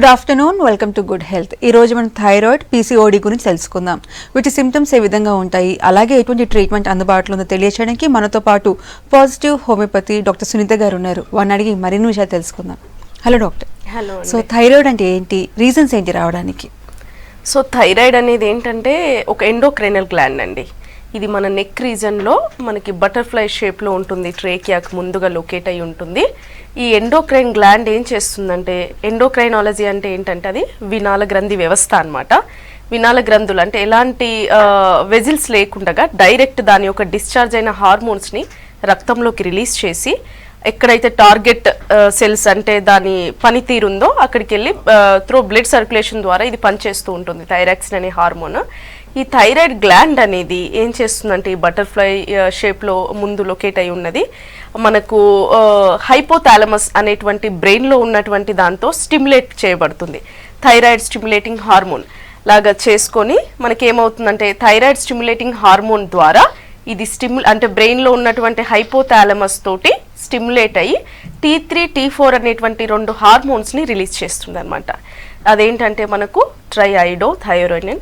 Good afternoon, welcome to good health. ఈ రోజు మనం థైరాయిడ్, పీసీఓడి గురించి తెలుసుకుందాం. వీటి సిమ్టమ్స్ ఏ విధంగా ఉంటాయి, అలాగే ఎటువంటి ట్రీట్మెంట్ అందుబాటులో ఉందో తెలియచేయడానికి మనతో పాటు పాజిటివ్ హోమియోపతి డాక్టర్ సునీత గారు ఉన్నారు. వారిని అడిగి మరిన్ని విషయాలు తెలుసుకుందాం. Hello doctor. Hello. So thyroid అంటే ఏంటి, రీజన్స్ ఏంటి రావడానికి? సో థైరాయిడ్ అనేది ఏంటంటే ఒక ఎండోక్రైనల్ గ్లాండ్ అండి. ఇది మన నెక్ రీజన్లో మనకి బటర్ఫ్లై షేప్లో ఉంటుంది, ట్రేకియాకి ముందుగా లొకేట్ అయి ఉంటుంది. ఈ ఎండోక్రైన్ గ్లాండ్ ఏం చేస్తుందంటే, ఎండోక్రైనాలజీ అంటే ఏంటంటే అది వినాల గ్రంథి వ్యవస్థ అన్నమాట. వినాల గ్రంథులు అంటే ఎలాంటి వెజిల్స్ లేకుండా డైరెక్ట్ దాని యొక్క డిశ్చార్జ్ అయిన హార్మోన్స్ని రక్తంలోకి రిలీజ్ చేసి ఎక్కడైతే టార్గెట్ సెల్స్ అంటే దాని పనితీరు ఉందో అక్కడికి వెళ్ళి త్రూ బ్లడ్ సర్క్యులేషన్ ద్వారా ఇది పనిచేస్తూ ఉంటుంది థైరాక్సిన్ అనే హార్మోన్. ఈ థైరాయిడ్ గ్లాండ్ అనేది ఏం చేస్తుందంటే ఈ బటర్ఫ్లై షేప్లో ముందు లొకేట్ అయి ఉన్నది మనకు హైపోథాలమస్ అనేటువంటి బ్రెయిన్లో ఉన్నటువంటి దాంతో స్టిమ్యులేట్ చేయబడుతుంది. థైరాయిడ్ స్టిమ్యులేటింగ్ హార్మోన్ లాగా చేసుకొని మనకి ఏమవుతుందంటే థైరాయిడ్ స్టిమ్యులేటింగ్ హార్మోన్ ద్వారా ఇది అంటే బ్రెయిన్లో ఉన్నటువంటి హైపోథాలమస్ తోటి స్టిమ్యులేట్ అయ్యి T3, T4 అనేటువంటి 2 హార్మోన్స్ని రిలీజ్ చేస్తుంది అనమాట. అదేంటంటే మనకు ట్రైఐడోథైరోనిన్,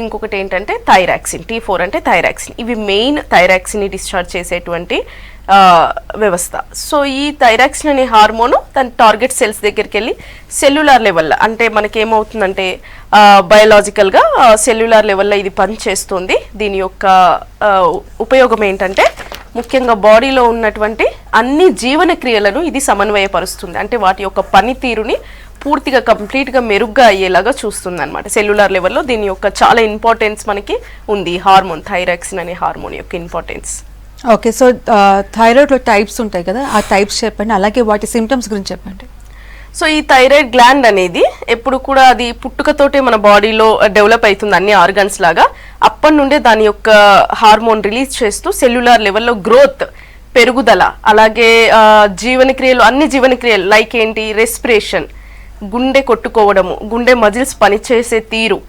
ఇంకొకటి ఏంటంటే థైరాక్సిన్. T4 అంటే థైరాక్సిన్. ఇవి మెయిన్ థైరాక్సిన్ని డిశ్చార్జ్ చేసేటువంటి వ్యవస్థ. సో ఈ థైరాక్సిన్ అనే హార్మోను తన టార్గెట్ సెల్స్ దగ్గరికి వెళ్ళి సెల్యులార్ లెవెల్లో అంటే మనకి ఏమవుతుందంటే బయోలాజికల్గా సెల్యులార్ లెవెల్లో ఇది పనిచేస్తుంది. దీని యొక్క ఉపయోగం ఏంటంటే ముఖ్యంగా బాడీలో ఉన్నటువంటి అన్ని జీవన క్రియలను ఇది సమన్వయపరుస్తుంది. అంటే వాటి యొక్క పనితీరుని పూర్తిగా కంప్లీట్గా మెరుగ్గా అయ్యేలాగా చూస్తుంది అనమాట. సెల్యులార్ లెవెల్లో దీని యొక్క చాలా ఇంపార్టెన్స్ మనకి ఉంది. హార్మోన్ థైరాక్సిన్ అనే హార్మోన్ యొక్క ఇంపార్టెన్స్. ఓకే, సో థైరాయిడ్లో టైప్స్ ఉంటాయి కదా, ఆ టైప్స్ చెప్పండి, అలాగే వాటి సిమ్టమ్స్ గురించి చెప్పండి. సో ఈ థైరాయిడ్ గ్లాండ్ అనేది ఎప్పుడు కూడా అది పుట్టుకతోటే మన బాడీలో డెవలప్ అవుతుంది అన్ని ఆర్గన్స్ లాగా. అప్పటి నుండే దాని యొక్క హార్మోన్ రిలీజ్ చేస్తూ సెల్యులార్ లెవెల్లో గ్రోత్, పెరుగుదల, అలాగే జీవనక్రియలు, అన్ని జీవనక్రియలు లైక్ ఏంటి, రెస్పిరేషన్, గుండె కొట్టుకోవడము, గుండె మజిల్స్ పనిచేసే తీరు,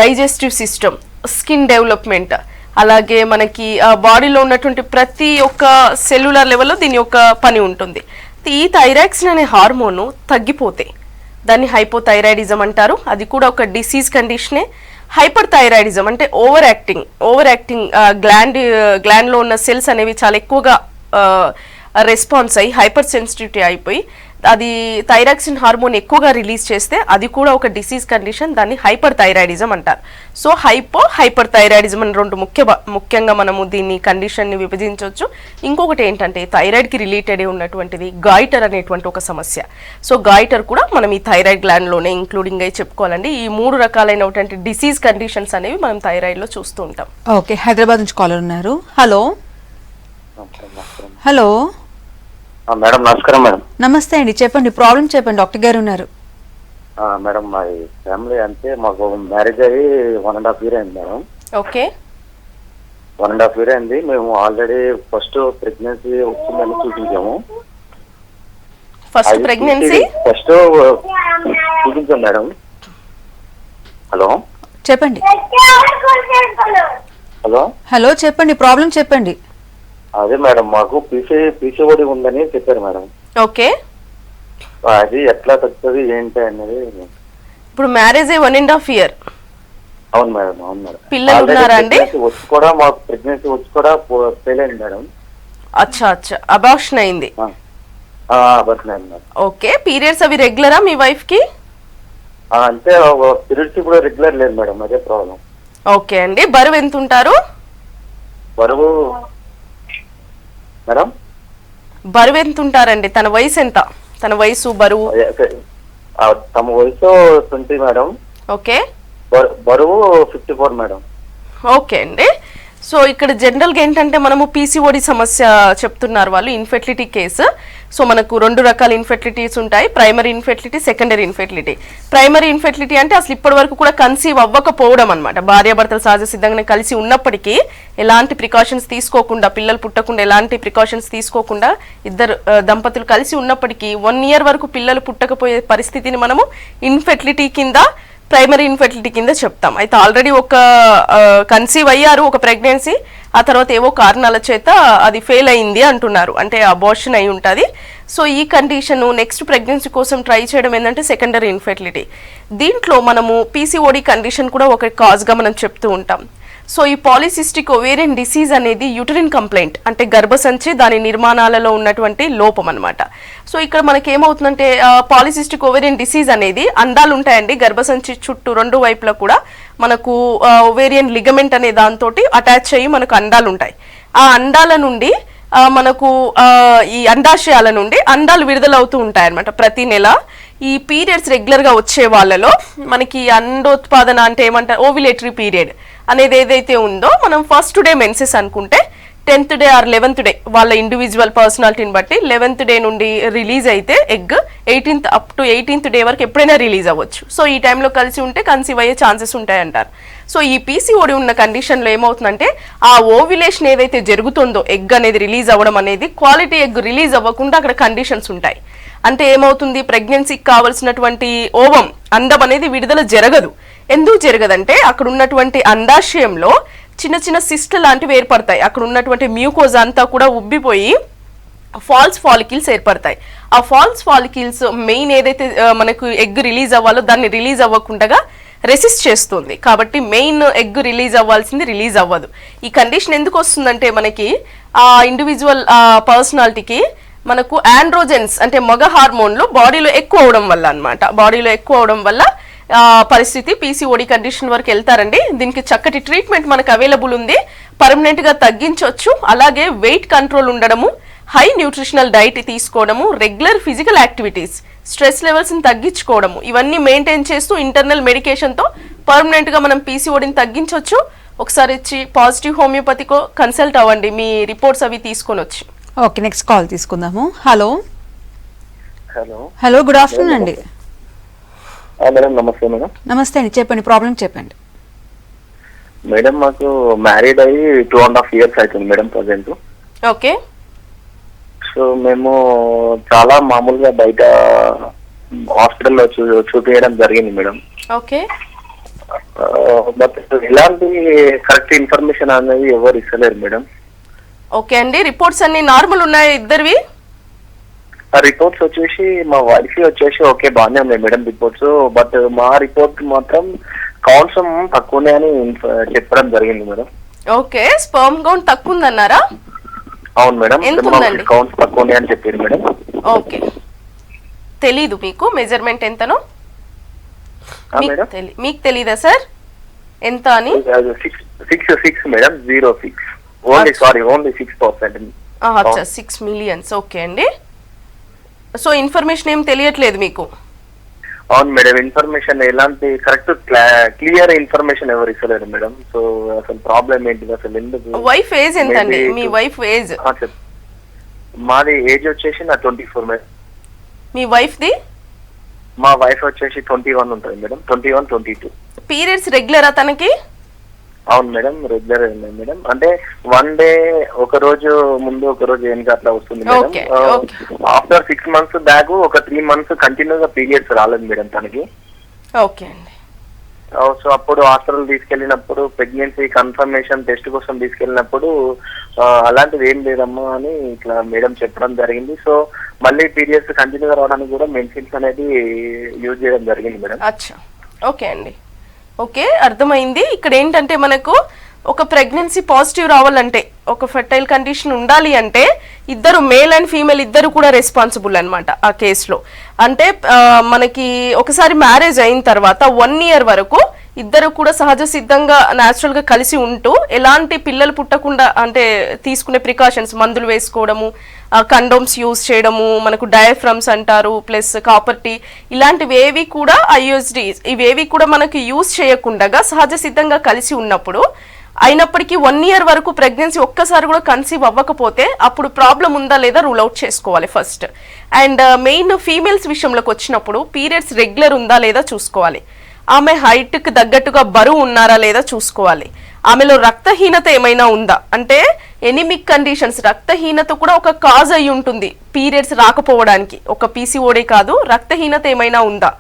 డైజెస్టివ్ సిస్టమ్, స్కిన్ డెవలప్మెంట్, అలాగే మనకి బాడీలో ఉన్నటువంటి ప్రతి ఒక్క సెల్యులార్ లెవెల్లో దీని యొక్క పని ఉంటుంది. ఈ థైరాక్సిన్ అనే హార్మోను తగ్గిపోతే దాన్ని హైపోథైరాయిడిజం అంటారు. అది కూడా ఒక డిసీజ్ కండిషనే. హైపర్ థైరాయిడిజం అంటే ఓవర్ యాక్టింగ్ గ్లాండ్లో ఉన్న సెల్స్ అనేవి చాలా ఎక్కువగా రెస్పాన్స్ అయ్యి హైపర్ సెన్సిటివిటీ అయిపోయి అది థైరాక్సిన్ హార్మోన్ ఎక్కువగా రిలీజ్ చేస్తే అది కూడా ఒక డిసీజ్ కండిషన్, దాన్ని హైపర్ థైరాయిడిజం అంటారు. సో హైపర్ థైరాయిడిజం అని 2 ముఖ్యంగా మనము దీన్ని కండిషన్ని విభజించవచ్చు. ఇంకొకటి ఏంటంటే థైరాయిడ్కి రిలేటెడ్ ఉన్నటువంటిది గాయిటర్ అనేటువంటి ఒక సమస్య. సో గాయిటర్ కూడా మనం ఈ థైరాయిడ్ గ్లాండ్లోనే ఇంక్లూడింగ్ అయి చెప్పుకోవాలండి. ఈ 3 రకాలైనటువంటి డిసీజ్ కండిషన్స్ అనేవి మనం థైరాయిడ్లో చూస్తూ ఉంటాం. ఓకే, హైదరాబాద్ నుంచి కాలర్ ఉన్నారు. హలో. హలో మేడం, నమస్కారం మేడం. నమస్తే అండి, చెప్పండి, ప్రాబ్లం చెప్పండి, డాక్టర్ గారు ఉన్నారు. మేడం, మా ఫ్యామిలీ అంటే మాకు మ్యారేజ్ అయ్యి 1.5 year అయింది మేడం. ఓకే, 1.5 year అయింది. మేము ఆల్రెడీ ఫస్ట్ ప్రెగ్నెన్సీ వచ్చిందని చూపించాము. ఫస్ట్ ప్రెగ్నెన్సీ ఫస్ట్ చూపించాం మేడం. హలో చెప్పండి. హలో హలో చెప్పండి, ప్రాబ్లం చెప్పండి. అదే మేడం, మాకు పీసీఓడి ఉందని చెప్పారు మేడం. ఓకే, అది ఎట్లా తగ్గుతుంది ఏంటి అనేది. ఇప్పుడు మ్యారేజ్ 1.5 year. అవును మేడం, అవును మేడం. పిల్లలు ఉన్నారా అండి? వచ్చి కూడా మాకు ప్రెగ్నెన్సీ వచ్చి కూడా ఫెయిల్ అయింది మేడం. అచ్చా, అబార్షన్ అయింది. ఓకే, పీరియడ్స్ అవి రెగ్యులరా మీ వైఫ్ కి? అంటే పీరియడ్స్ కూడా రెగ్యులర్ లేదు మేడం, అదే ప్రాబ్లం. ఓకే అండి, బరువు ఎంత ఉంటారు? బరువు మేడం, బరువు ఎంత ఉంటారండి? తన వయసు ఎంత? తన వయసు, బరువు? తమ వయసు 20 మేడం. ఓకే, బరువు 54 మేడం. ఓకే అండి. సో ఇక్కడ జనరల్గా ఏంటంటే మనము పీసీఓడి సమస్య చెప్తున్నారు వాళ్ళు, ఇన్ఫెర్టిలిటీ కేసు. సో మనకు 2 రకాల ఇన్ఫెర్టిలిటీస్ ఉంటాయి, primary infertility, secondary infertility. Primary infertility అంటే అసలు ఇప్పటి వరకు కూడా కన్సీవ్ అవ్వకపోవడం అనమాట. భార్యాభర్తలు సహజ సిద్ధంగానే కలిసి ఉన్నప్పటికీ ఎలాంటి ప్రికాషన్స్ తీసుకోకుండా, పిల్లలు పుట్టకుండా ఎలాంటి ప్రికాషన్స్ తీసుకోకుండా ఇద్దరు దంపతులు కలిసి ఉన్నప్పటికీ 1 year వరకు పిల్లలు పుట్టకపోయే పరిస్థితిని మనము ఇన్ఫెర్టిలిటీ కింద, ప్రైమరీ ఇన్ఫెర్టిలిటీ కింద చెప్తాం. అయితే ఆల్రెడీ ఒక కన్సీవ్ అయ్యారు, ఒక ప్రెగ్నెన్సీ, ఆ తర్వాత ఏవో కారణాల చేత అది ఫెయిల్ అయింది అంటున్నారు, అంటే అబార్షన్ అయి ఉంటుంది. సో ఈ కండిషన్ నెక్స్ట్ ప్రెగ్నెన్సీ కోసం ట్రై చేయడం ఏంటంటే సెకండరీ ఇన్ఫెర్టిలిటీ. దీంట్లో మనము పీసీఓడి కండిషన్ కూడా ఒక కాజ్గా మనం చెప్తూ ఉంటాం. సో ఈ పాలిసిస్టిక్ ఓవేరియన్ డిసీజ్ అనేది యూటరిన్ కంప్లైంట్, అంటే గర్భసంచి దాని నిర్మాణాలలో ఉన్నటువంటి లోపం అనమాట. సో ఇక్కడ మనకి ఏమవుతుందంటే పాలిసిస్టిక్ ఓవేరియన్ డిసీజ్ అనేది అండాలు ఉంటాయండి గర్భసంచి చుట్టూ రెండు వైపులా కూడా మనకు ఓవేరియన్ లిగమెంట్ అనే దాంతో అటాచ్ అయ్యి మనకు అండాలు ఉంటాయి. ఆ అండాల నుండి మనకు ఈ అండాశయాల నుండి అండాలు విడుదలవుతూ ఉంటాయి అనమాట ప్రతి నెల. ఈ పీరియడ్స్ రెగ్యులర్గా వచ్చే వాళ్ళలో మనకి అండోత్పాదన అంటే ఏమంటారు ఓవిలేటరీ పీరియడ్ అనేది ఏదైతే ఉందో మనం ఫస్ట్ డే మెన్సెస్ అనుకుంటే 10th day or 11th day వాళ్ళ ఇండివిజువల్ పర్సనాలిటీని బట్టి 11th డే నుండి రిలీజ్ అయితే egg 18th up to 18th day వరకు ఎప్పుడైనా రిలీజ్ అవ్వచ్చు. సో ఈ టైంలో కలిసి ఉంటే కన్సీవ్ అయ్యే ఛాన్సెస్ ఉంటాయంటారు. సో ఈ పీసీఓడి ఉన్న కండిషన్లో ఏమవుతుందంటే ఆ ఓవ్యులేషన్ ఏదైతే జరుగుతుందో ఎగ్ అనేది రిలీజ్ అవ్వడం అనేది క్వాలిటీ ఎగ్ రిలీజ్ అవ్వకుండా అక్కడ కండిషన్స్ ఉంటాయి. అంటే ఏమవుతుంది, ప్రెగ్నెన్సీకి కావాల్సినటువంటి ఓవం అండం అనేది విడుదల జరగదు. ఎందుకు జరగదంటే అక్కడ ఉన్నటువంటి అండాశయంలో చిన్న చిన్న సిస్ట్ లాంటివి ఏర్పడతాయి. అక్కడ ఉన్నటువంటి మ్యూకోజా అంతా కూడా ఉబ్బిపోయి ఫాల్స్ ఫాలికిల్స్ ఏర్పడతాయి. ఆ ఫాల్స్ ఫాలికిల్స్ మెయిన్ ఏదైతే మనకు ఎగ్ రిలీజ్ అవ్వాలో దాన్ని రిలీజ్ అవ్వకుండా రెసిస్ట్ చేస్తుంది. కాబట్టి మెయిన్ ఎగ్ రిలీజ్ అవ్వాల్సింది రిలీజ్ అవ్వదు. ఈ కండిషన్ ఎందుకు వస్తుందంటే మనకి ఆ ఇండివిజువల్ పర్సనాలిటీకి మనకు ఆండ్రోజెన్స్ అంటే మగ హార్మోన్లు బాడీలో ఎక్కువ అవడం వల్ల అనమాట. బాడీలో ఎక్కువ అవడం వల్ల పరిస్థితి పీసీఓడి కండిషన్ వరకు వెళ్తారండి. దీనికి చక్కటి ట్రీట్మెంట్ మనకు అవైలబుల్ ఉంది. పర్మనెంట్ గా తగ్గించవచ్చు. అలాగే వెయిట్ కంట్రోల్ ఉండడము, హై న్యూట్రిషనల్ డైట్ తీసుకోవడము, regular physical activities, stress levels ని తగ్గించుకోవడము, ఇవన్నీ మెయింటైన్ చేస్తూ ఇంటర్నల్ మెడికేషన్ తో పర్మనెంట్ గా మనం పీసీఓడిని తగ్గించవచ్చు. ఒకసారి ఇచ్చి పాజిటివ్ హోమియోపతికో కన్సల్ట్ అవ్వండి, మీ రిపోర్ట్స్ అవి తీసుకొని వచ్చి. ఓకే, నెక్స్ట్ కాల్ తీసుకుందాము. Hello hello hello good afternoon అండి. మేడం నమస్తే మేడం. నమస్తే అండి, చెప్పండి ప్రాబ్లం చెప్పండి. మేడం మాకు మ్యారీడ్ అయ్యి 2.5 years అవుతుంది మేడం ప్రజెంట్. ఓకే. సో మేము చాలా మామూలుగా బయట హాస్పిటల్లో చూపించడం జరిగింది మేడం. ఓకే. బట్ ఇలాంటి కరెక్ట్ ఇన్ఫర్మేషన్ అనేది ఎవరు ఇస్తలేరు మేడం. ఓకే అండి, రిపోర్ట్స్ అన్ని నార్మల్ ఉన్నాయి ఇద్దరివి? ఆ రిపోర్ట్స్ వచ్చేసి మా వైఫ్ వచ్చేసి ఓకే బాగానే ఉన్నాయి మేడం రిపోర్ట్స్. బట్ మా రిపోర్ట్ మాత్రం కౌంట్స్ తక్కువనే అని చెప్పడం జరిగింది మేడం. ఓకే, స్పర్మ్ కౌంట్ తక్కువ ఉందన్నారా? అవును మేడం, ఎంతుందండి? కౌంట్స్ తక్కువనే అని చెప్పారు మేడం. ఓకే, తెలీదు మీకు మెజర్మెంట్ ఎంతనో? మీకు తెలీదా సార్ ఎంత అని? 6 మేడం, 06 ఓన్లీ 6%. అచ్చా, 6 million. ఓకే అండి. సో ఇన్ఫర్మేషన్ ఏం తెలియట్లేదు మీకు? అవును మేడం, ఇన్ఫర్మేషన్ ఎలాంటి కరెక్ట్ క్లియర్ ఇన్ఫర్మేషన్ ఎవరు ఇస్తలేరు మేడం. సో అసలు ప్రాబ్లం ఏంటిది అసలు ఎందుకు? వైఫ్ ఏజ్ ఎంతండి? మీ వైఫ్ ఏజ్? మాది ఏజ్ వచ్చేసి నా 24 మేడం. Me wife the? మా వైఫ్ వచ్చేసి 21 ఉంటుంది మేడం. 21, 22. పీరియడ్స్ రెగ్యులరా తనకి? అవును మేడం, రెగ్యులర్ ఉన్నాయి మేడం. అంటే 1 day ఒక రోజు ముందు ఒక రోజు వెనుక అట్లా వస్తుంది మేడం. ఆఫ్టర్ 6 months బ్యాక్ ఒక 3 months కంటిన్యూగా పీరియడ్స్ రాలేదు మేడం తనకి. ఓకే అండి. సో అప్పుడు హాస్పిటల్ తీసుకెళ్ళినప్పుడు ప్రెగ్నెన్సీ కన్ఫర్మేషన్ టెస్ట్ కోసం తీసుకెళ్ళినప్పుడు అలాంటిది ఏం లేదమ్మా అని ఇట్లా మేడం చెప్పడం జరిగింది. సో మళ్ళీ పీరియడ్స్ కంటిన్యూగా రావడానికి కూడా మెడిసిన్స్ అనేది యూజ్ చేయడం జరిగింది మేడం. అచ్చా, ఓకే అండి. ఓకే, అర్థమైంది. ఇక్కడ ఏంటంటే మనకు ఒక ప్రెగ్నెన్సీ పాజిటివ్ రావాలంటే, ఒక ఫెర్టైల్ కండిషన్ ఉండాలి అంటే ఇద్దరు మేల్ అండ్ ఫీమేల్ ఇద్దరు కూడా రెస్పాన్సిబుల్ అనమాట ఆ కేసులో. అంటే మనకి ఒకసారి మ్యారేజ్ అయిన తర్వాత 1 year వరకు ఇద్దరు కూడా సహజ సిద్ధంగా న్యాచురల్ గా కలిసి ఉంటూ ఎలాంటి పిల్లలు పుట్టకుండా అంటే తీసుకునే ప్రికాషన్స్, మందులు వేసుకోవడము, కండోమ్స్ యూజ్ చేయడము, మనకు డయాఫ్రమ్స్ అంటారు, ప్లస్ కాపర్ టీ, ఇలాంటివి ఏవి కూడా ఐయుఎస్డి ఇవేవి కూడా మనకి యూజ్ చేయకుండా సహజ సిద్ధంగా కలిసి ఉన్నప్పుడు అయినప్పటికీ 1 year వరకు ప్రెగ్నెన్సీ ఒక్కసారి కూడా కన్సీవ్ అవ్వకపోతే అప్పుడు ప్రాబ్లం ఉందా లేదా రూల్ అవుట్ చేసుకోవాలి ఫస్ట్. అండ్ మెయిన్ ఫీమేల్స్ విషయంలోకి వచ్చినప్పుడు పీరియడ్స్ రెగ్యులర్ ఉందా లేదా చూసుకోవాలి. ఆమె హైట్కి తగ్గట్టుగా బరువు ఉన్నారా లేదా చూసుకోవాలి. ఆమెలో రక్తహీనత ఏమైనా ఉందా, అంటే ఎనిమిక్ కండిషన్స్, రక్తహీనత కూడా ఒక కాజ్ అయి ఉంటుంది పీరియడ్స్ రాకపోవడానికి. ఒక పీసీఓడి కాదు, రక్తహీనత ఏమైనా ఉందా.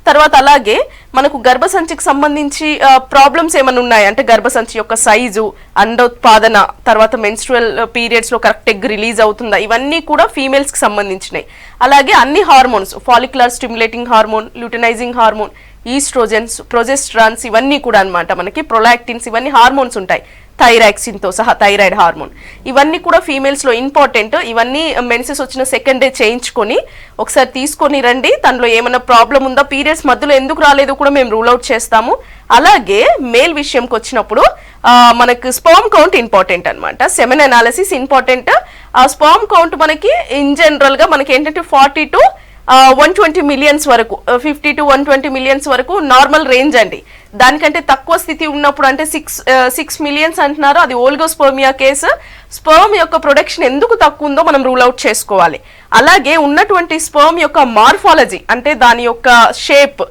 తర్వాత అలాగే మనకు గర్భసంచికి సంబంధించి ప్రాబ్లమ్స్ ఏమైనా ఉన్నాయి అంటే గర్భసంచి యొక్క సైజు, అండోత్పాదన, తర్వాత మెన్స్ట్రువల్ పీరియడ్స్ లో కరెక్ట్ ఎగ్ రిలీజ్ అవుతుందా, ఇవన్నీ కూడా ఫీమేల్స్ కి సంబంధించినవి. అలాగే అన్ని hormones, follicular stimulating hormone, luteinising hormone, oestrogens, progesterones ఇవన్నీ కూడా అన్నమాట. మనకి ప్రొలాక్టిన్స్ ఇవన్నీ హార్మోన్స్ ఉంటాయి, థైరాక్సిన్ తో సహా థైరాయిడ్ హార్మోన్. ఇవన్నీ కూడా ఫీమేల్స్ లో ఇంపార్టెంట్. ఇవన్నీ మెన్సెస్ వచ్చిన సెకండ్ డే చేయించుకొని ఒకసారి తీసుకొని రండి. దానిలో ఏమైనా ప్రాబ్లం ఉందా, పీరియడ్స్ మధ్యలో ఎందుకు రాలేదు కూడా మేము రూల్ అవుట్ చేస్తాము. అలాగే మేల్ విషయంకి వచ్చినప్పుడు మనకు స్పర్మ్ కౌంట్ ఇంపార్టెంట్ అన్నమాట, సెమెన్ అనాలిసిస్ ఇంపార్టెంట్. ఆ స్పర్మ్ కౌంట్ మనకి ఇన్ జనరల్ గా మనకి ఏంటంటే 40 to 120 మిలియన్స్ వరకు, 50 to 120 మిలియన్స్ వరకు నార్మల్ రేంజ్ అండి. దానికంటే తక్కువ స్థితి ఉన్నప్పుడు అంటే 6 మిలియన్స్ అంటున్నారు, అది ఓలిగోస్పర్మియా కేసు. స్పర్మ్ యొక్క ప్రొడక్షన్ ఎందుకు తక్కువ ఉందో మనం రూల్ అవుట్ చేసుకోవాలి. అలాగే ఉన్నటువంటి స్పర్మ్ యొక్క మార్ఫాలజీ అంటే దాని యొక్క షేప్,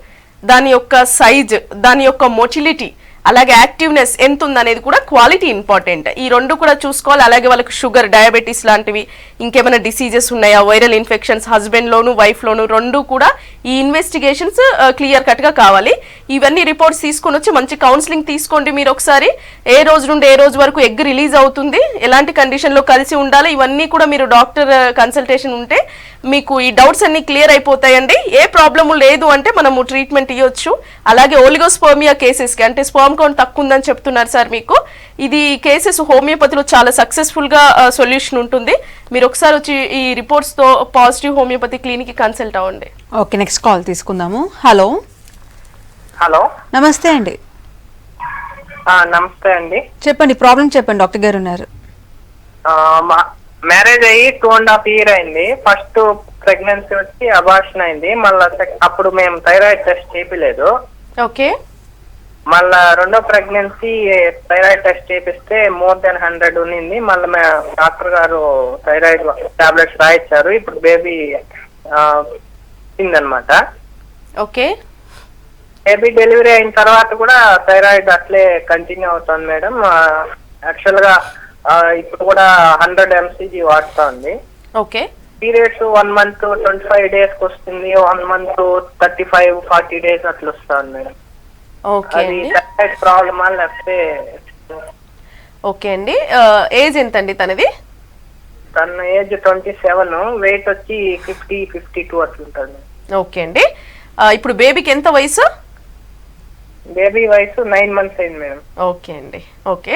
దాని యొక్క సైజ్, దాని యొక్క మొటిలిటీ, అలాగే యాక్టివ్నెస్ ఎంత ఉందనేది కూడా క్వాలిటీ ఇంపార్టెంట్. ఈ రెండు కూడా చూసుకోవాలి. అలాగే వాళ్ళకి షుగర్, డయాబెటీస్ లాంటివి ఇంకేమైనా డిసీజెస్ ఉన్నాయా, వైరల్ ఇన్ఫెక్షన్స్ హస్బెండ్ లోను వైఫ్ లోను, రెండు కూడా ఈ ఇన్వెస్టిగేషన్స్ క్లియర్ కట్ గా కావాలి. ఇవన్నీ రిపోర్ట్స్ తీసుకొని వచ్చి మంచి కౌన్సిలింగ్ తీసుకోండి మీరు ఒకసారి. ఏ రోజు నుండి ఏ రోజు వరకు ఎగ్ రిలీజ్ అవుతుంది, ఎలాంటి కండిషన్ లో కలిసి ఉండాలి, ఇవన్నీ కూడా మీరు డాక్టర్ కన్సల్టేషన్ ఉంటే మీకు ఈ డౌట్స్ అన్ని క్లియర్ అయిపోతాయండి. ఏ ప్రాబ్లము లేదు అంటే మనము ట్రీట్మెంట్ ఇవ్వచ్చు. అలాగే ఓలిగోస్పర్మియా కేసెస్ కి అంటే స్పర్మ్ కౌంట్ తక్కువ ఉందని చెప్తున్నారు సార్ మీకు, ఇది కేసెస్ హోమియోపతిలో చాలా సక్సెస్ఫుల్ గా సొల్యూషన్ ఉంటుంది. మీరు ఒకసారి వచ్చి ఈ రిపోర్ట్స్ తో పాజిటివ్ హోమియోపతి క్లినిక్ కి కన్సల్ట్ అవ్వండి. ఓకే, నెక్స్ట్ కాల్ తీసుకుందాము. హలో హలో, నమస్తే అండి. నమస్తే అండి. చెప్పండి, ప్రాబ్లం చెప్పండి, డాక్టర్ గారు ఉన్నారు. మ్యారేజ్ అయ్యి 2.5 years అయింది. ఫస్ట్ ప్రెగ్నెన్సీ వచ్చి అబార్షన్ అయింది. మళ్ళా అప్పుడు మేము థైరాయిడ్ టెస్ట్ చేపిలేదు. ఓకే. మళ్ళా రెండో ప్రెగ్నెన్సీ థైరాయిడ్ టెస్ట్ చేపిస్తే more than 100 ఉన్నింది. మళ్ళీ డాక్టర్ గారు థైరాయిడ్ టాబ్లెట్స్ రాయించారు. ఇప్పుడు బేబీ అన్నమాట. ఓకే. బేబీ డెలివరీ అయిన తర్వాత కూడా థైరాయిడ్ అట్లే కంటిన్యూ అవుతుంది మేడం. యాక్చువల్ గా ఇప్పుడు కూడా 100 mcg వాడుతా ఉంది. ఓకే. పీరియడ్స్ 1 month 25 days కి వస్తుంది, 1 month 35-40 days అట్లా వస్తుంది మేడం. ఓకే అది థైరాయిడ్ ప్రాబ్లమా లేకపోతే? ఓకే అండి. ఏజ్ ఎంత అండి తనది? తన ఏజ్ 27, వెయిట్ వచ్చి 50-52 అట్లుంటుంది. ఓకే అండి. ఇప్పుడు బేబీకి ఎంత వయసు? బేబీ వయసు 9 months అయింది మేడం. ఓకే అండి. ఓకే.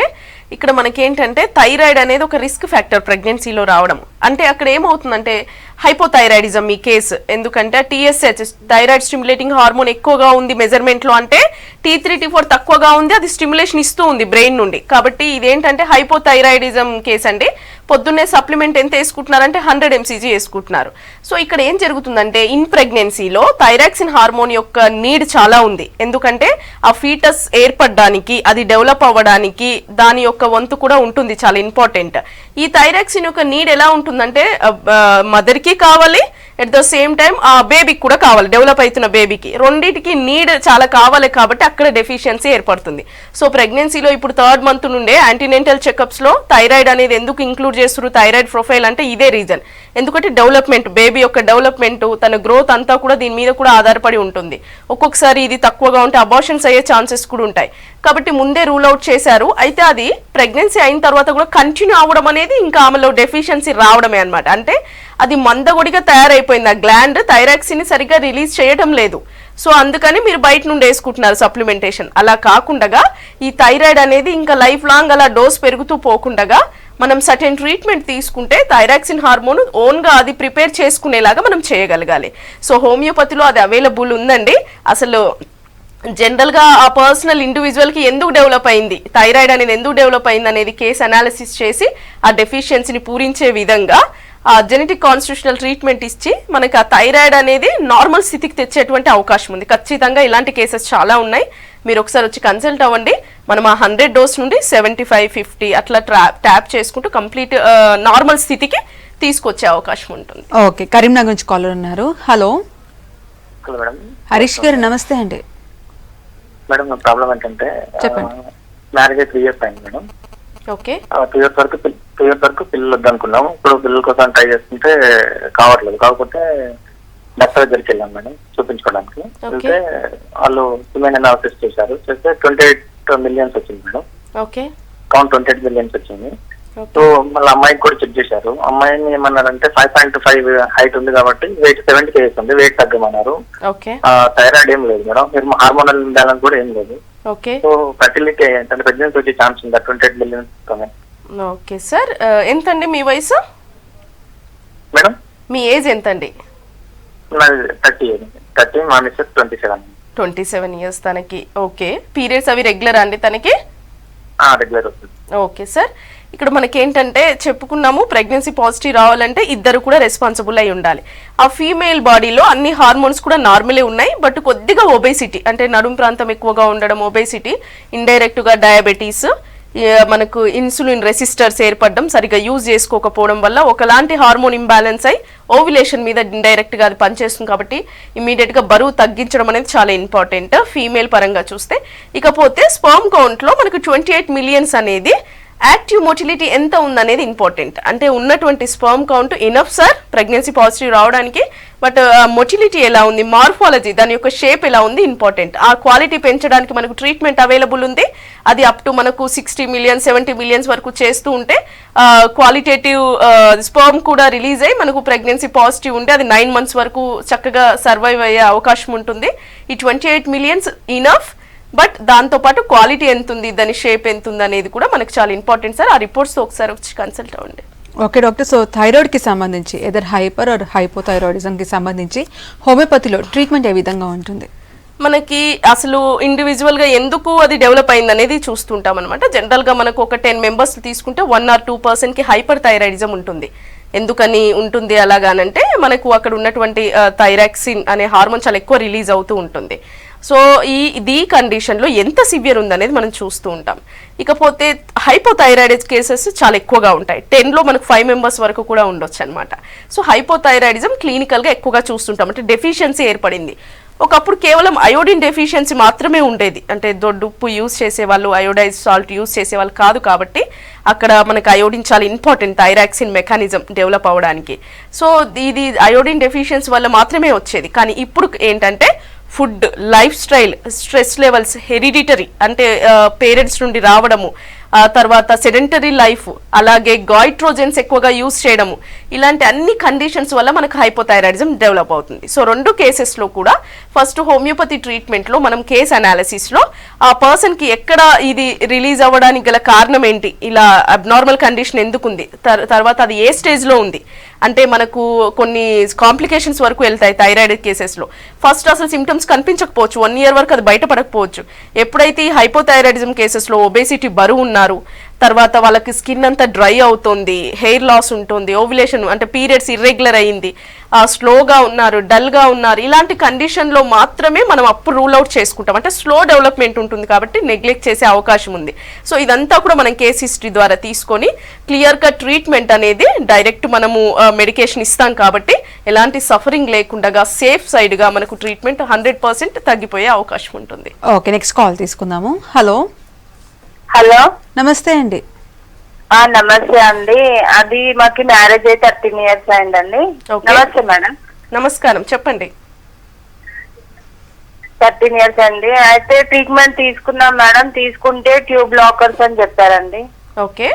ఇక్కడ మనకేంటంటే థైరాయిడ్ అనేది ఒక రిస్క్ ఫ్యాక్టర్ ప్రెగ్నెన్సీలో రావడం. అంటే అక్కడ ఏమవుతుందంటే హైపోథైరాయిడిజం ఈ కేసు. ఎందుకంటే TSH థైరాయిడ్ స్టిమ్యులేటింగ్ హార్మోన్ ఎక్కువగా ఉంది మెజర్మెంట్ లో, అంటే T3 T4 తక్కువగా ఉంది, అది స్టిమ్యులేషన్ ఇస్తూ ఉంది బ్రెయిన్ నుండి. కాబట్టి ఇదేంటంటే హైపోథైరాయిడిజం కేసు అండి. పొద్దున్నే సప్లిమెంట్ ఎంత వేసుకుంటున్నారంటే 100 mcg వేసుకుంటున్నారు. సో ఇక్కడ ఏం జరుగుతుందంటే ఇన్ ప్రెగ్నెన్సీలో థైరాక్సిన్ హార్మోన్ యొక్క నీడ్ చాలా ఉంది. ఎందుకంటే ఆ ఫీటస్ ఏర్పడడానికి, అది డెవలప్ అవ్వడానికి దాని యొక్క వంతు కూడా ఉంటుంది, చాలా ఇంపార్టెంట్. ఈ థైరాక్సిన్ యొక్క నీడ్ ఎలా ఉంటుందంటే మదర్ కి కావాలి, ఎట్ ద సేమ్ టైం ఆ బేబీకి కూడా కావాలి, డెవలప్ అవుతున్న బేబీకి రెండింటికి నీడ్ చాలా కావాలి. కాబట్టి అక్కడ డెఫిషియన్సీ ఏర్పడుతుంది. సో ప్రెగ్నెన్సీలో ఇప్పుడు 3rd month నుండే యాంటీనెంటల్ చెకప్స్ లో థైరాయిడ్ అనేది ఎందుకు ఇంక్లూడ్ చేస్తున్నారు థైరాయిడ్ ప్రొఫైల్ అంటే ఇదే రీజన్. ఎందుకంటే డెవలప్మెంట్, బేబీ యొక్క డెవలప్మెంట్, తన గ్రోత్ అంతా కూడా దీని మీద కూడా ఆధారపడి ఉంటుంది. ఒక్కొక్కసారి ఇది తక్కువగా ఉంటే అబార్షన్స్ అయ్యే ఛాన్సెస్ కూడా ఉంటాయి. కాబట్టి ముందే రూల్ అవుట్ చేశారు. అయితే అది ప్రెగ్నెన్సీ అయిన తర్వాత కూడా కంటిన్యూ అవ్వడం అనేది ఇంకా ఆమెలో డెఫిషియన్సీ రావడమే అన్నమాట. అంటే అది మందగొడిగా తయారైపోయింది, ఆ గ్లాండ్ థైరాక్సిన్ సరిగ్గా రిలీజ్ చేయడం లేదు. సో అందుకని మీరు బయట నుండి వేసుకుంటున్నారు సప్లిమెంటేషన్. అలా కాకుండా ఈ థైరాయిడ్ అనేది ఇంకా లైఫ్ లాంగ్ అలా డోస్ పెరుగుతూ పోకుండా మనం సర్టెన్ ట్రీట్మెంట్ తీసుకుంటే థైరాక్సిన్ హార్మోన్ ఓన్ గా అది ప్రిపేర్ చేసుకునేలాగా మనం చేయగలగాలి. సో హోమియోపతిలో అది అవైలబుల్ ఉందండి. అసలు జనరల్ గా ఆ పర్సనల్ ఇండివిజువల్ కి ఎందుకు డెవలప్ అయింది, థైరాయిడ్ అనేది ఎందుకు డెవలప్ అయింది అనేది కేసు అనాలిసిస్ చేసి ఆ డెఫిషియన్సీని పూరించే విధంగా ఆ జెనెటిక్ కాన్స్టిట్యూషనల్ ట్రీట్మెంట్ ఇచ్చి మనకి ఆ థైరాయిడ్ అనేది నార్మల్ స్థితికి తెచ్చేటువంటి అవకాశం ఉంది. ఖచ్చితంగా ఇలాంటి కేసెస్ చాలా ఉన్నాయి. మీరు ఒకసారి వచ్చి కన్సల్ట్ అవ్వండి. మనం ఆ 100 dose నుండి 75-50 అట్లా ట్యాప్ చేసుకుంటూ కంప్లీట్ నార్మల్ స్థితికి తీసుకొచ్చే అవకాశం ఉంటుంది. ఓకే, కరీంనగర్ నుంచి కాలర్ ఉన్నారు. Hello madam. హరీష్ గారు, నమస్తే అండి. మేడం నా ప్రాబ్లం ఏంటంటే మ్యారేజ్ 3 years అయింది మేడం. ఓకే. 2 years వరకు పిల్లలు వద్దనుకున్నాము. ఇప్పుడు పిల్లల కోసం ట్రై చేస్తుంటే కావట్లేదు. కాకపోతే డాక్టర్ దగ్గరికి వెళ్ళాం మేడం చూపించుకోవడానికి. Okay. వెళ్తే వాళ్ళు హ్యూమన్ అనాలిసిస్ చేశారు. చేస్తే 28 millions వచ్చింది మేడం. ఓకే కౌంట్ 28 millions వచ్చింది. ఓకే సో మళ్ళీ అమ్మాయికి కూడా చెక్ చేశారు. అమ్మాయిని ఏమన్నారంటే 5.5 హైట్ ఉంది కాబట్టి వెయిట్ 70 kgs ఉంది, వెయిట్ తగ్గమన్నారు. ఓకే థైరాయిడ్ ఏం లేదు మేడం, మీరు హార్మోనల్ ఇంబ్యాలెన్స్ కూడా ఏం లేదు. ఓకే సో ఫర్టిలిటీ అంటే ప్రెగ్నెన్సీ వచ్చే ఛాన్స్ ఉందా 28 millions తోనే? ఓకే సార్, ఎంతండి మీ వయసు? మేడం మీ ఏజ్ ఎంతండి? నాది 30, మా మిస్సెస్ 27. 27 years తనకి. ఓకే, పీరియడ్స్ అవి రెగ్యులర్ అండి తనకి? రెగ్యులర్ వస్తుంది. ఓకే సార్, ఇక్కడ మనకేంటంటే చెప్పుకున్నాము ప్రెగ్నెన్సీ పాజిటివ్ రావాలంటే ఇద్దరు కూడా రెస్పాన్సిబుల్ అయి ఉండాలి. ఆ ఫీమేల్ బాడీలో అన్ని హార్మోన్స్ కూడా నార్మలే ఉన్నాయి, బట్ కొద్దిగా ఒబేసిటీ అంటే నడుము ప్రాంతం ఎక్కువగా ఉండడం, ఒబేసిటీ, ఇండైరెక్ట్గా డయాబెటీస్, మనకు ఇన్సులిన్ రెసిస్టర్స్ ఏర్పడడం, సరిగా యూజ్ చేసుకోకపోవడం వల్ల ఒకలాంటి హార్మోన్ ఇంబ్యాలెన్స్ అయి ఓవ్యులేషన్ మీద ఇండైరెక్ట్గా అది పనిచేస్తుంది. కాబట్టి ఇమీడియట్గా బరువు తగ్గించడం అనేది చాలా ఇంపార్టెంట్ ఫీమేల్ పరంగా చూస్తే. ఇకపోతే స్పర్మ్ కౌంట్లో మనకు 28 millions అనేది యాక్టివ్ మోటిలిటీ ఎంత ఉందనేది ఇంపార్టెంట్. అంటే ఉన్నటువంటి sperm count enough sir pregnancy positive రావడానికి, బట్ మొటిలిటీ ఎలా ఉంది, మార్ఫాలజీ దాని యొక్క షేప్ ఎలా ఉంది ఇంపార్టెంట్. ఆ క్వాలిటీ పెంచడానికి మనకు ట్రీట్మెంట్ అవైలబుల్ ఉంది. అది అప్ టు మనకు 60 millions 70 millions వరకు చేస్తూ ఉంటే క్వాలిటేటివ్ స్పర్మ్ కూడా రిలీజ్ అయ్యి మనకు ప్రెగ్నెన్సీ పాజిటివ్ ఉంటే అది 9 months వరకు చక్కగా సర్వైవ్ అయ్యే అవకాశం ఉంటుంది. ఈ 28 millions ఇనఫ్, బట్ దాంతోపాటు క్వాలిటీ ఎంత ఉంది, దాని షేప్ ఎంత ఉంది అనేది కూడా మనకు చాలా ఇంపార్టెంట్ సార్. ఆ రిపోర్ట్స్ ఒకసారి వచ్చి కన్సల్ట్ అవ్వండి. ఓకే డాక్టర్, సో థైరాయిడ్కి సంబంధించి ఎదర్ హైపర్ ఆర్ హైపోథైరాయిడిజంకి సంబంధించి హోమియోపతిలో ట్రీట్మెంట్ ఏ విధంగా ఉంటుంది? మనకి అసలు ఇండివిజువల్గా ఎందుకు అది డెవలప్ అయింది అనేది చూస్తుంటాం అనమాట. జనరల్గా మనకు ఒక 10 members తీసుకుంటే 1 or 2%కి హైపర్ థైరాయిడిజం ఉంటుంది. ఎందుకని ఉంటుంది అలాగానంటే మనకు అక్కడ ఉన్నటువంటి థైరాక్సిన్ అనే హార్మోన్ చాలా ఎక్కువ రిలీజ్ అవుతూ ఉంటుంది. సో ఈ కండిషన్లో ఎంత సివియర్ ఉందనేది మనం చూస్తూ ఉంటాం. ఇకపోతే హైపోథైరాయిడ్ కేసెస్ చాలా ఎక్కువగా ఉంటాయి. 10లో మనకు 5 members వరకు కూడా ఉండొచ్చు అనమాట. సో హైపోథైరాయిడిజం క్లినికల్గా ఎక్కువగా చూస్తుంటాం, అంటే డెఫిషియన్సీ ఏర్పడింది. ఒకప్పుడు కేవలం అయోడిన్ డెఫిషియన్సీ మాత్రమే ఉండేది, అంటే దొడ్డుప్పు యూజ్ చేసేవాళ్ళు, అయోడైజ్ సాల్ట్ యూజ్ చేసేవాళ్ళు కాదు. కాబట్టి అక్కడ మనకు అయోడిన్ చాలా ఇంపార్టెంట్ థైరాక్సిన్ మెకానిజం డెవలప్ అవ్వడానికి. సో ఇది అయోడిన్ డెఫిషియన్సీ వల్ల మాత్రమే వచ్చేది. కానీ ఇప్పుడు ఏంటంటే food, life style, stress levels, hereditary అంటే పేరెంట్స్ నుండి రావడము, తర్వాత సెడెంటరీ లైఫ్, అలాగే గాయిట్రోజన్స్ ఎక్కువగా యూజ్ చేయడము, ఇలాంటి అన్ని కండిషన్స్ వల్ల మనకు హైపోథైరాయిడిజం డెవలప్ అవుతుంది. సో 2 కేసెస్లో కూడా ఫస్ట్ హోమియోపతి ట్రీట్మెంట్లో మనం కేస్ అనాలిసిస్లో ఆ పర్సన్కి ఎక్కడ ఇది రిలీజ్ అవ్వడానికి గల కారణం ఏంటి, ఇలా అబ్నార్మల్ కండిషన్ ఎందుకు ఉంది, తర్వాత అది ఏ స్టేజ్లో ఉంది, అంటే మనకు కొన్ని కాంప్లికేషన్స్ వరకు వెళ్తాయి థైరాయిడ్ కేసెస్లో. ఫస్ట్ అసలు సిమ్టమ్స్ కనిపించకపోవచ్చు, 1 year వరకు అది బయటపడకపోవచ్చు. ఎప్పుడైతే ఈ హైపోథైరాయిడిజం కేసెస్లో ఒబేసిటీ, బరువు ఉన్నారు, తర్వాత వాళ్ళకి స్కిన్ అంతా డ్రై అవుతుంది, హెయిర్ లాస్ ఉంటుంది, ఓవ్యులేషన్ అంటే పీరియడ్స్ ఇర్రెగ్యులర్ అయ్యింది, స్లోగా ఉన్నారు, డల్గా ఉన్నారు, ఇలాంటి కండిషన్లో మాత్రమే మనం అప్పుడు రూల్ అవుట్ చేసుకుంటాం. అంటే స్లో డెవలప్మెంట్ ఉంటుంది కాబట్టి నెగ్లెక్ట్ చేసే అవకాశం ఉంది. సో ఇదంతా కూడా మనం కేస్ హిస్టరీ ద్వారా తీసుకొని క్లియర్గా ట్రీట్మెంట్ అనేది డైరెక్ట్ మనము మెడికేషన్ ఇస్తాం కాబట్టి ఎలాంటి సఫరింగ్ లేకుండా సేఫ్ సైడ్గా మనకు ట్రీట్మెంట్ 100% తగ్గిపోయే అవకాశం ఉంటుంది. ఓకే, నెక్స్ట్ కాల్ తీసుకుందాము. హలో హలో, నమస్తే అండి. నమస్తే అండి. అది మాకు మ్యారేజ్ అయి 13 years అయిందండి. Okay. నమస్తే మేడం. నమస్కారం, చెప్పండి. 13 years అండి. అయితే ట్రీట్మెంట్ తీసుకున్నాం మేడం. తీసుకుంటే ట్యూబ్ బ్లాకర్స్ అని చెప్పారండి. ఓకే,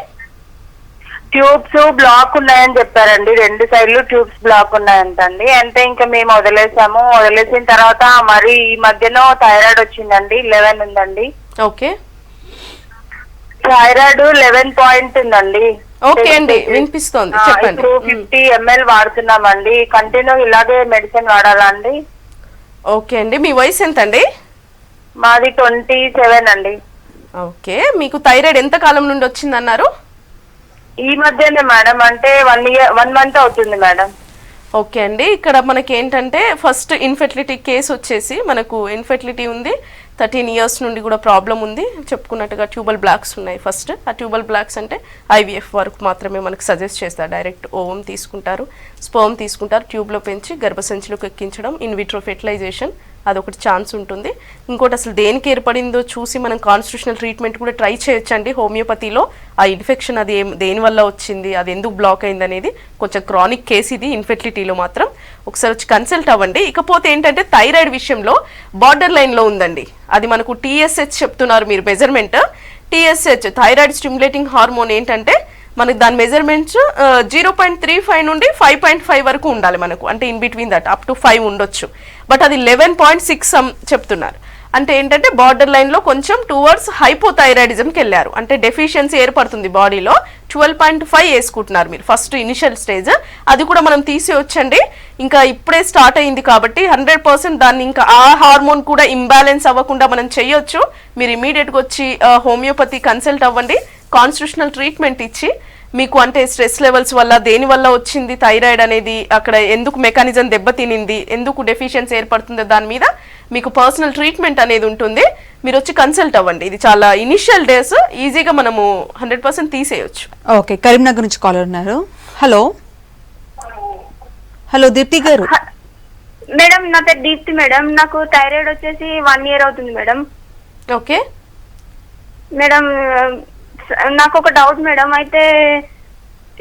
ట్యూబ్స్ బ్లాక్ ఉన్నాయని చెప్పారండి. 2 sides ట్యూబ్స్ బ్లాక్ ఉన్నాయంటండి. అంటే ఇంకా మేము వదిలేసాము. వదిలేసిన తర్వాత మరి ఈ మధ్యలో థైరాయిడ్ వచ్చిందండి, 11 ఉందండి. ఓకే, థైరాయిడ్ 11 point ఉందండి. ఓకే అండి, వినిపిస్తోంది, చెప్పండి. ఇప్పుడు 50 ml వాడుతున్నామండి. కంటిన్యూ ఇలాగే మెడిసిన్ వాడాలా అండి? ఓకే అండి, మీ వయసు ఎంత అండి? మాది 27 అండి. ఓకే, మీకు థైరాయిడ్ ఎంత కాలం నుండి వచ్చిందన్నారు? ఈ మధ్యనే మేడం, అంటే 1 month అవుతుంది మేడం. ఓకే అండి, ఇక్కడ మనకి ఏంటంటే ఫస్ట్ ఇన్ఫెర్టిలిటీ కేసు వచ్చేసి మనకు ఇన్ఫెర్టిలిటీ ఉంది, 13 years నుండి కూడా ప్రాబ్లం ఉంది. చెప్పుకున్నట్టుగా ట్యూబల్ బ్లాక్స్ ఉన్నాయి. ఫస్ట్ ఆ ట్యూబల్ బ్లాక్స్ అంటే IVF వరకు మాత్రమే మనకు సజెస్ట్ చేస్తారు. డైరెక్ట్ ఓవం తీసుకుంటారు, స్పర్మ్ తీసుకుంటారు, ట్యూబ్లో పెంచి గర్భసంచిలోకి ఎక్కించడం, ఇన్ విట్రో ఫెర్టిలైజేషన్ అదొకటి ఛాన్స్ ఉంటుంది. ఇంకోటి అసలు దేనికి ఏర్పడిందో చూసి మనం కాన్స్టిట్యూషనల్ ట్రీట్మెంట్ కూడా ట్రై చేయొచ్చండి హోమియోపతిలో. ఆ ఇన్ఫెక్షన్ అది దేనివల్ల వచ్చింది, అది ఎందుకు బ్లాక్ అయింది అనేది కొంచెం క్రానిక్ కేసు ఇది ఇన్ఫెర్టిలిటీలో మాత్రం. ఒకసారి వచ్చి కన్సల్ట్ అవ్వండి. ఇకపోతే ఏంటంటే థైరాయిడ్ విషయంలో బార్డర్ లైన్లో ఉందండి. అది మనకు TSH చెప్తున్నారు మీరు measurement. TSH thyroid stimulating hormone ఏంటంటే మనకి దాని మెజర్మెంట్స్ 0.35 నుండి 5.5 వరకు ఉండాలి మనకు. అంటే in between that up to 5 ఉండొచ్చు. బట్ అది 11.6 చెప్తున్నారు. అంటే ఏంటంటే బార్డర్ లైన్లో కొంచెం టువర్డ్స్ హైపోథైరాయిడిజంకి వెళ్ళారు. అంటే డెఫిషియన్సీ ఏర్పడుతుంది బాడీలో. 12.5 వేసుకుంటున్నారు మీరు ఫస్ట్ ఇనిషియల్ స్టేజ్. అది కూడా మనం తీసేయొచ్చండి. ఇంకా ఇప్పుడే స్టార్ట్ అయింది కాబట్టి 100% దాన్ని ఇంకా ఆ హార్మోన్ కూడా ఇంబ్యాలెన్స్ అవ్వకుండా మనం చేయొచ్చు. మీరు ఇమీడియట్గా వచ్చి హోమియోపతి కన్సల్ట్ అవ్వండి. కాన్స్టిట్యూషనల్ ట్రీట్మెంట్ ఇచ్చి మీకు అంటే స్ట్రెస్ లెవెల్స్ వల్ల దేని వల్ల వచ్చింది థైరాయిడ్ అనేది, అక్కడ ఎందుకు మెకానిజం దెబ్బతినింది, ఎందుకు డెఫిషియన్సీ ఏర్పడుతుందో దాని మీద మీకు పర్సనల్ ట్రీట్మెంట్ అనేది ఉంటుంది. మీరు వచ్చి కన్సల్ట్ అవ్వండి. ఇది చాలా ఇనిషియల్ డేస్, ఈజీగా మనము 100% తీసేయొచ్చు. ఓకే, కరీంనగర్ నుంచి కాలర్ ఉన్నారు. హలో హలో దీప్తి గారు. మేడం నా పేరు దీప్తి మేడం. నాకు థైరాయిడ్ వచ్చేసి 1 year అవుతుంది మేడం. ఓకే మేడం నాకు ఒక డౌట్ మేడం. అయితే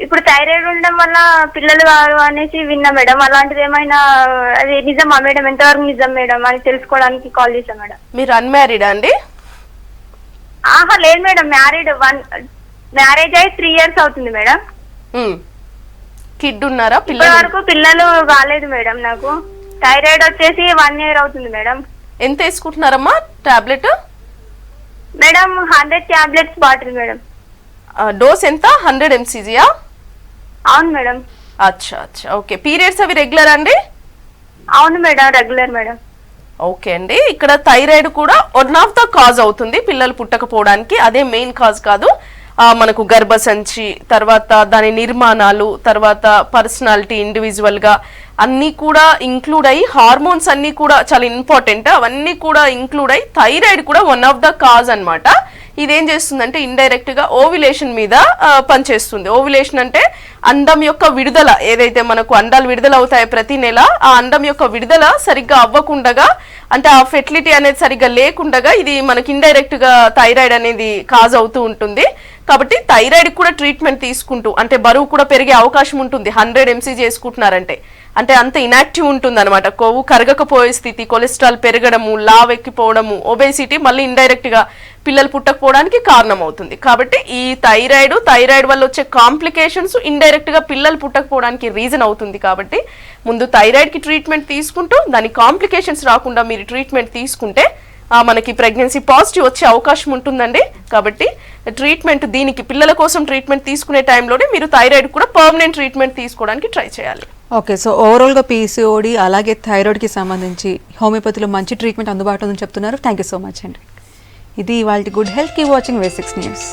ఇప్పుడు థైరాయిడ్ ఉండడం వల్ల పిల్లలు కాదు అనేసి విన్నా మేడం. అలాంటిది ఏమైనా అది నిజమా మేడం? ఎంతవరకు నిజం మేడం అని తెలుసుకోవడానికి కాల్ చేశాను మేడం. మీరు అన్మ్యారీడా అండి? ఆహా లేదు మేడం, మ్యారేజ్ అయ్యి 3 years అవుతుంది మేడం. కిడ్ ఉన్నారా? ఇప్పటి వరకు పిల్లలు కాలేదు మేడం. నాకు థైరాయిడ్ వచ్చేసి 1 year అవుతుంది మేడం. ఎంత వేసుకుంటున్నారమ్మా tablet? Madam 100 tablets bottle madam. Dose ఎంత? 100 mcg? అవును మేడం. అచ్చా అచ్చా ఓకే. పీరియడ్స్ అవి రెగ్యులర్ అండి? అవును మేడం, రెగ్యులర్ మేడం. ఓకే అండి. ఇక్కడ థైరాయిడ్ కూడా వన్ ఆఫ్ ద కాజ్ అవుతుంది పిల్లలు పుట్టకపోవడానికి. అదే మెయిన్ కాజ్ కాదు. మనకు గర్భసంచి, తర్వాత దాని నిర్మాణాలు, తర్వాత పర్సనాలిటీ ఇండివిజువల్గా అన్నీ కూడా ఇంక్లూడ్ అయ్యి, హార్మోన్స్ అన్నీ కూడా చాలా ఇంపార్టెంట్, అవన్నీ కూడా ఇంక్లూడ్ అయ్యి థైరాయిడ్ కూడా వన్ ఆఫ్ ద కాజ్ అనమాట. ఇదేం చేస్తుందంటే ఇండైరెక్ట్గా ఓవ్యులేషన్ మీద పనిచేస్తుంది. ఓవ్యులేషన్ అంటే అండం యొక్క విడుదల, ఏదైతే మనకు అండాలు విడుదల అవుతాయో ప్రతి నెల, ఆ అండం యొక్క విడుదల సరిగ్గా అవ్వకుండగా, అంటే ఆ ఫెర్టిలిటీ అనేది సరిగ్గా లేకుండగా ఇది మనకి ఇండైరెక్ట్గా థైరాయిడ్ అనేది కాజ్ అవుతూ ఉంటుంది. కాబట్టి థైరాయిడ్ కూడా ట్రీట్మెంట్ తీసుకుంటూ, అంటే బరువు కూడా పెరిగే అవకాశం ఉంటుంది 100 mcg చేసుకుంటున్నారంటే. అంటే అంత ఇనాక్టివ్ ఉంటుంది అనమాట. కొవ్వు కరగకపోయే స్థితి, కొలెస్ట్రాల్ పెరగడము, లావ్ ఎక్కిపోవడము, ఒబేసిటీ మళ్ళీ ఇండైరెక్ట్గా పిల్లలు పుట్టకపోవడానికి కారణం అవుతుంది. కాబట్టి ఈ థైరాయిడ్ వల్ల వచ్చే కాంప్లికేషన్స్ ఇండైరెక్ట్గా పిల్లలు పుట్టకపోవడానికి రీజన్ అవుతుంది. కాబట్టి ముందు థైరాయిడ్కి ట్రీట్మెంట్ తీసుకుంటూ దాని కాంప్లికేషన్స్ రాకుండా మీరు ట్రీట్మెంట్ తీసుకుంటే మనకి ప్రెగ్నెన్సీ పాజిటివ్ వచ్చే అవకాశం ఉంటుందండి. కాబట్టి ట్రీట్మెంట్ దీనికి పిల్లల కోసం ట్రీట్మెంట్ తీసుకునే టైంలోనే మీరు థైరాయిడ్ కూడా పర్మనెంట్ ట్రీట్మెంట్ తీసుకోవడానికి ట్రై చేయాలి. ఓకే, సో ఓవరాల్గా PCOD అలాగే థైరాయిడ్కి సంబంధించి హోమియోపతిలో మంచి ట్రీట్మెంట్ అందుబాటులో ఉందని చెప్తున్నారు. థ్యాంక్ యూ సో మచ్ అండి. ఇది ఇవాళ good health. Keep watching V6 news.